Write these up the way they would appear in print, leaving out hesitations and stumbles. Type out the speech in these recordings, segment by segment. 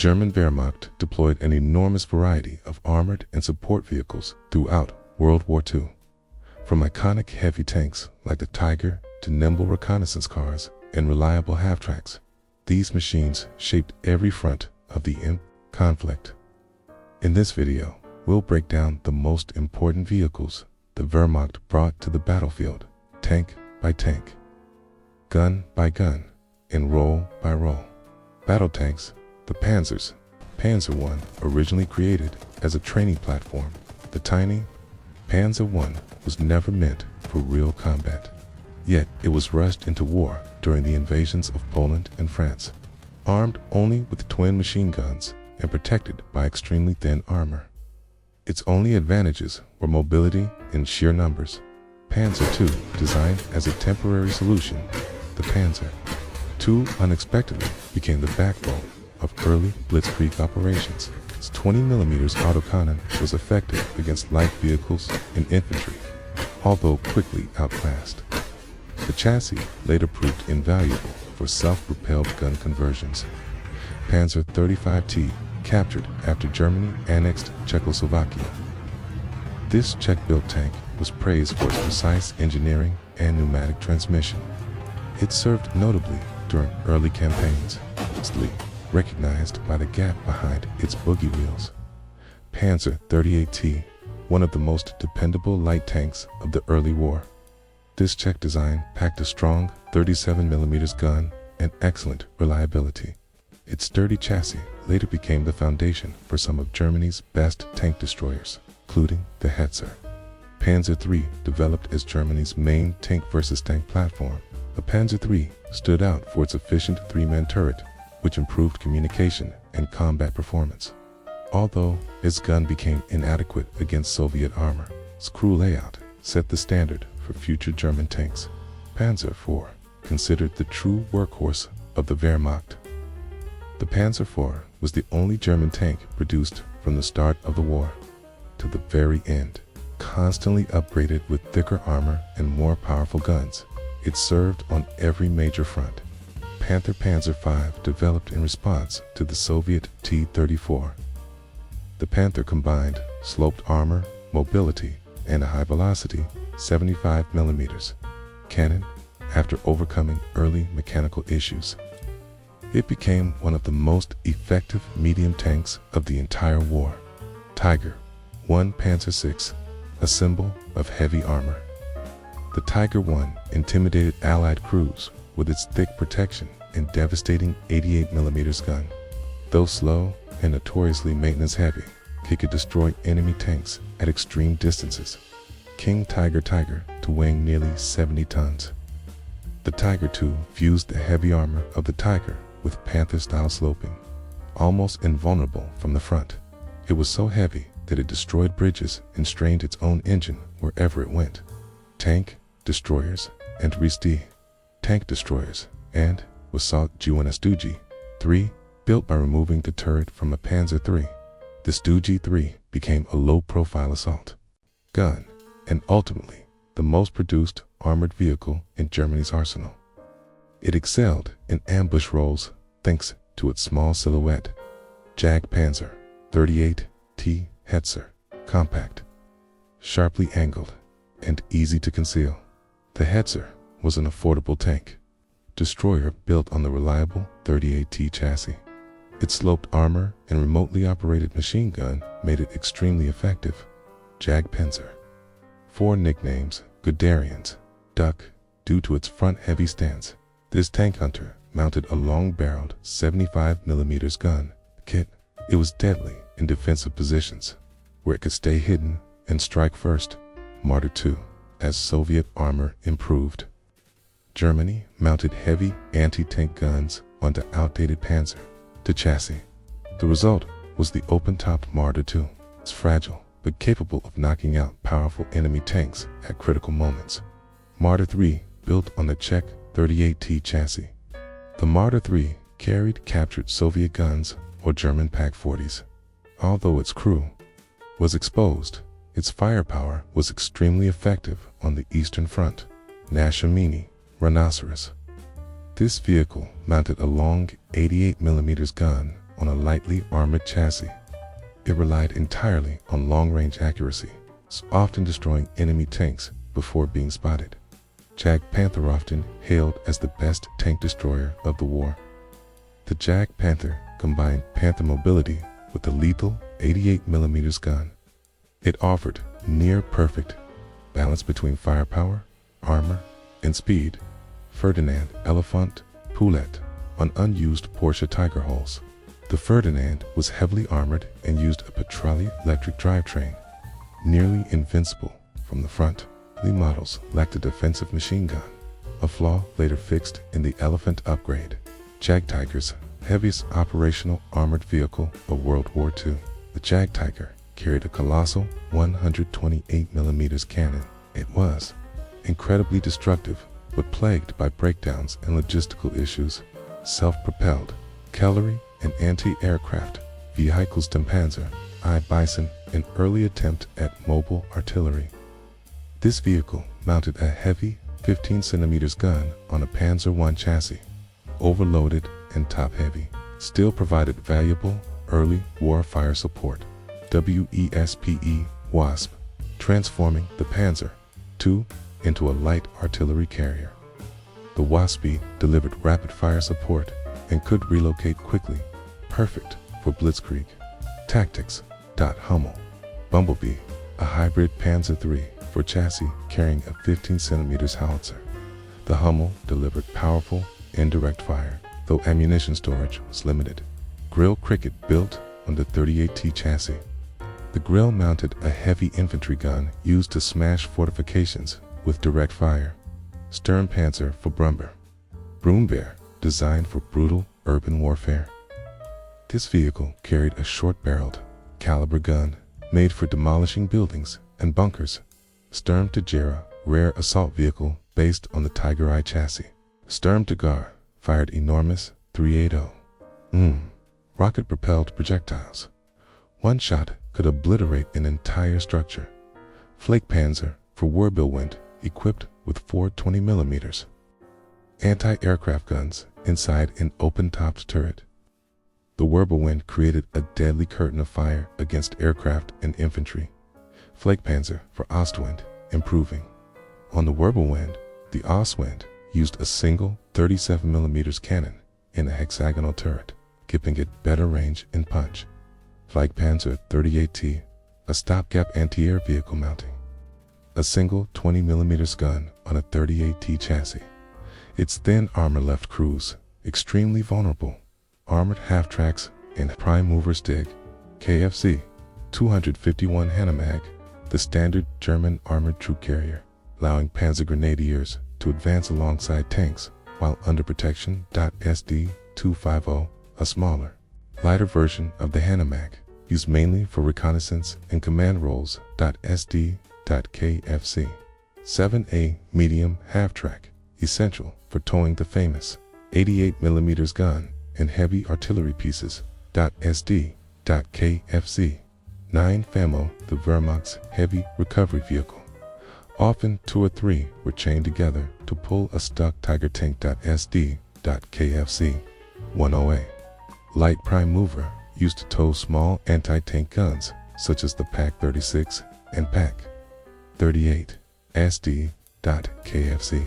German Wehrmacht deployed an enormous variety of armored and support vehicles throughout World War II. From iconic heavy tanks like the Tiger to nimble reconnaissance cars and reliable half-tracks, these machines shaped every front of the conflict. In this video, we'll break down the most important vehicles the Wehrmacht brought to the battlefield, tank by tank, gun by gun, and roll by roll. Battle tanks, the Panzers. Panzer I, originally created as a training platform, the tiny Panzer I was never meant for real combat. Yet it was rushed into war during the invasions of Poland and France, armed only with twin machine guns and protected by extremely thin armor. Its only advantages were mobility and sheer numbers. Panzer II, designed as a temporary solution, the Panzer II unexpectedly became the backbone of early blitzkrieg operations. Its 20mm autocannon was effective against light vehicles and infantry, although quickly outclassed. The chassis later proved invaluable for self-propelled gun conversions. Panzer 35T, captured after Germany annexed Czechoslovakia. This Czech-built tank was praised for its precise engineering and pneumatic transmission. It served notably during early campaigns, mostly recognized by the gap behind its boogie wheels. Panzer 38T, one of the most dependable light tanks of the early war. This Czech design packed a strong 37mm gun and excellent reliability. Its sturdy chassis later became the foundation for some of Germany's best tank destroyers, including the Hetzer. Panzer III, developed as Germany's main tank versus tank platform, the Panzer III stood out for its efficient three-man turret, which improved communication and combat performance. Although its gun became inadequate against Soviet armor, its crew layout set the standard for future German tanks. Panzer IV, considered the true workhorse of the Wehrmacht. The Panzer IV was the only German tank produced from the start of the war to the very end. Constantly upgraded with thicker armor and more powerful guns, it served on every major front. Panther Panzer V, developed in response to the Soviet T-34. The Panther combined sloped armor, mobility, and a high-velocity 75mm cannon. After overcoming early mechanical issues, it became one of the most effective medium tanks of the entire war. Tiger I Panzer VI, a symbol of heavy armor. The Tiger I intimidated Allied crews with its thick protection and devastating 88mm gun. Though slow and notoriously maintenance-heavy, it could destroy enemy tanks at extreme distances. King Tiger to weighing nearly 70 tons. The Tiger II fused the heavy armor of the Tiger with Panther-style sloping, almost invulnerable from the front. It was so heavy that it destroyed bridges and strained its own engine wherever it went. Tank, destroyers, and Risti. Tank destroyers, and Wysoki 3, built by removing the turret from a Panzer III. The Stoogie 3 became a low-profile assault gun, and ultimately the most produced armored vehicle in Germany's arsenal. It excelled in ambush roles thanks to its small silhouette. Panzer 38T Hetzer, compact, sharply angled, and easy to conceal. The Hetzer was an affordable tank destroyer built on the reliable 38T chassis. Its sloped armor and remotely operated machine gun made it extremely effective. Panzer 4 nicknames: Guderians, Duck, due to its front-heavy stance. This tank hunter mounted a long-barreled 75mm gun kit. It was deadly in defensive positions, where it could stay hidden and strike first. Marder II, as Soviet armor improved. Germany mounted heavy anti-tank guns onto outdated Panzer II chassis. The result was the open-topped Marder II. It's fragile, but capable of knocking out powerful enemy tanks at critical moments. Marder III, built on the Czech 38T chassis. The Marder III carried captured Soviet guns or German Pak-40s. Although its crew was exposed, its firepower was extremely effective on the Eastern Front. Nashimini Rhinoceros. This vehicle mounted a long 88mm gun on a lightly armored chassis. It relied entirely on long-range accuracy, often destroying enemy tanks before being spotted. Jag Panther often hailed as the best tank destroyer of the war. The Jag Panther combined Panther mobility with the lethal 88mm gun. It offered near-perfect balance between firepower, armor, and speed. Ferdinand Elephant Poulet on unused Porsche Tiger hulls. The Ferdinand was heavily armored and used a Petrelli electric drivetrain. Nearly invincible from the front, the models lacked a defensive machine gun, a flaw later fixed in the Elephant upgrade. Jag Tiger's heaviest operational armored vehicle of World War II. The Jag Tiger carried a colossal 128mm cannon. It was incredibly destructive, but plagued by breakdowns and logistical issues. Self-propelled cavalry and anti-aircraft vehicles. The Panzer I Bison, an early attempt at mobile artillery. This vehicle mounted a heavy 15cm gun on a Panzer I chassis, overloaded and top-heavy, still provided valuable early war fire support. WESPE Wasp, transforming the Panzer II into a light artillery carrier. The WASP delivered rapid fire support and could relocate quickly, perfect for blitzkrieg tactics. Hummel Bumblebee, a hybrid Panzer III for chassis carrying a 15cm howitzer. The Hummel delivered powerful indirect fire, though ammunition storage was limited. Grill Cricket built on the 38T chassis. The grill mounted a heavy infantry gun used to smash fortifications with direct fire. Stern Panzer for Brumber. Broombear, designed for brutal urban warfare. This vehicle carried a short-barreled caliber gun made for demolishing buildings and bunkers. Sturm Tagera, rare assault vehicle based on the Tiger I chassis. Sturm Tagar fired enormous 380 rocket-propelled projectiles. One shot could obliterate an entire structure. Flak Panzer for Wirbelwind, equipped with 420mm anti-aircraft guns inside an open-topped turret. The Wirbelwind created a deadly curtain of fire against aircraft and infantry. Flak Panzer for Ostwind, improving. On the Wirbelwind, the Ostwind used a single 37mm cannon in a hexagonal turret, giving it better range and punch. Flak Panzer 38T, a stopgap anti-air vehicle mounting a single 20mm gun on a 38T chassis. Its thin armor left crews extremely vulnerable. Armored half-tracks and prime mover Stig, KFC, 251 Hanomag, the standard German armored troop carrier, allowing Panzer Grenadiers to advance alongside tanks while under protection. SD 250, a smaller, lighter version of the Hanomag, used mainly for reconnaissance and command roles. SD KFC 7A medium half-track, essential for towing the famous 88mm gun and heavy artillery pieces. SD KFC 9 Famo, the Wehrmacht's heavy recovery vehicle. Often 2 or 3 were chained together to pull a stuck Tiger tank. SD KFC 10A light prime mover, used to tow small anti-tank guns such as the PaK-36 and PaK-38. SD KFC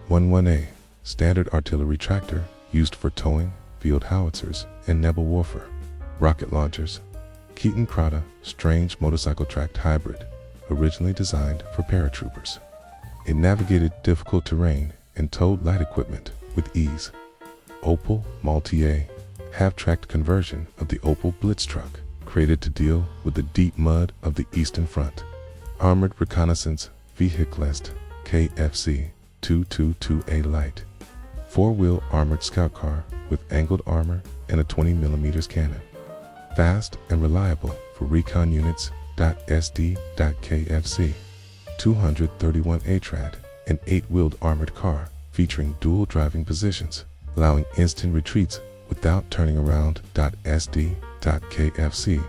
11A standard artillery tractor, used for towing field howitzers and Nebel warfare. Rocket launchers. Keaton Crata strange motorcycle tracked hybrid, originally designed for paratroopers. It navigated difficult terrain and towed light equipment with ease. Opel Multi-A, half-tracked conversion of the Opel Blitz truck, created to deal with the deep mud of the Eastern Front. Armored reconnaissance vehiclist, KFC 222A light. 4-wheel armored scout car with angled armor and a 20mm cannon. Fast and reliable for recon units. SD KFC 231A trad, an 8-wheeled armored car featuring dual driving positions, allowing instant retreats without turning around. SD KFC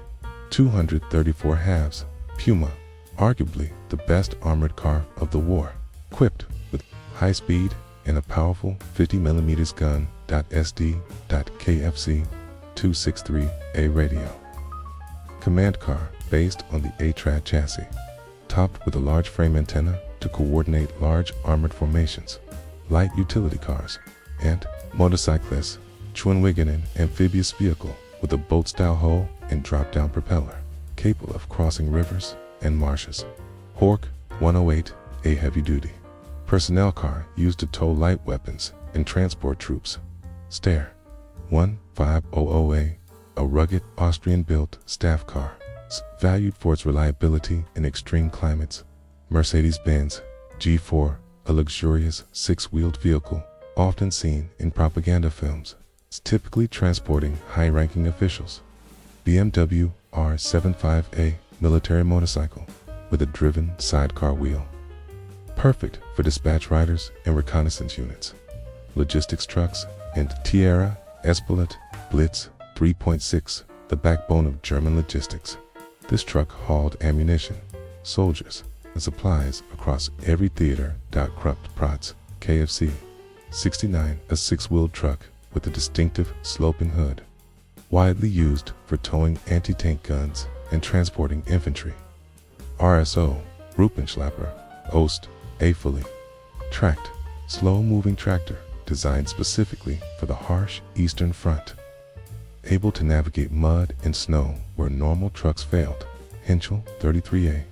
234 halves, Puma, arguably the best armored car of the war, equipped with high speed and a powerful 50mm gun. SD KFC WWII radio. Command car based on the ATRAD chassis, topped with a large frame antenna to coordinate large armored formations. Light utility cars and motorcyclists, twin-wagon amphibious vehicle with a boat-style hull and drop-down propeller, capable of crossing rivers and marshes. Hork 108, a heavy-duty personnel car used to tow light weapons and transport troops. Steyr 1500A, a rugged Austrian-built staff car, valued for its reliability in extreme climates. Mercedes-Benz G4, a luxurious six-wheeled vehicle often seen in propaganda films, typically transporting high-ranking officials. BMW R75A, military motorcycle with a driven sidecar wheel, perfect for dispatch riders and reconnaissance units. Logistics trucks and Tierra Espelette Blitz 3.6, the backbone of German logistics. This truck hauled ammunition, soldiers, and supplies across every theater. Krupp Protz KFC 69, a six-wheeled truck with a distinctive sloping hood, widely used for towing anti-tank guns and transporting infantry. RSO Rupenschlapper Ost, a fully tracked, slow-moving tractor designed specifically for the harsh eastern front, able to navigate mud and snow where normal trucks failed. Henschel 33A,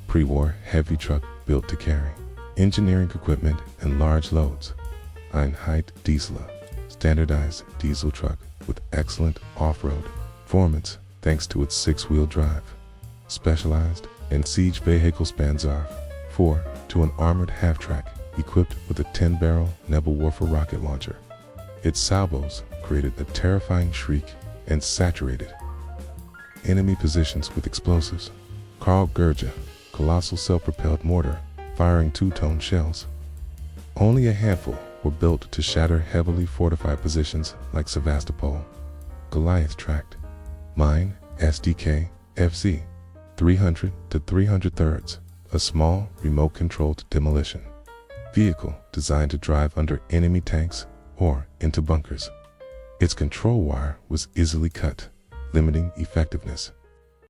pre-war heavy truck built to carry engineering equipment and large loads. Einheit Diesel, standardized diesel truck with excellent off-road performance thanks to its six-wheel drive. Specialized in siege vehicles Panzer IV to an armored half-track equipped with a 10-barrel Nebelwerfer rocket launcher. Its salvos created a terrifying shriek and saturated enemy positions with explosives. Karl Gerge, colossal self-propelled mortar firing two-ton shells. Only a handful were built to shatter heavily fortified positions like Sevastopol. Goliath tracked mine SDK FC 300 to 303rds, a small remote-controlled demolition vehicle designed to drive under enemy tanks or into bunkers. Its control wire was easily cut, limiting effectiveness.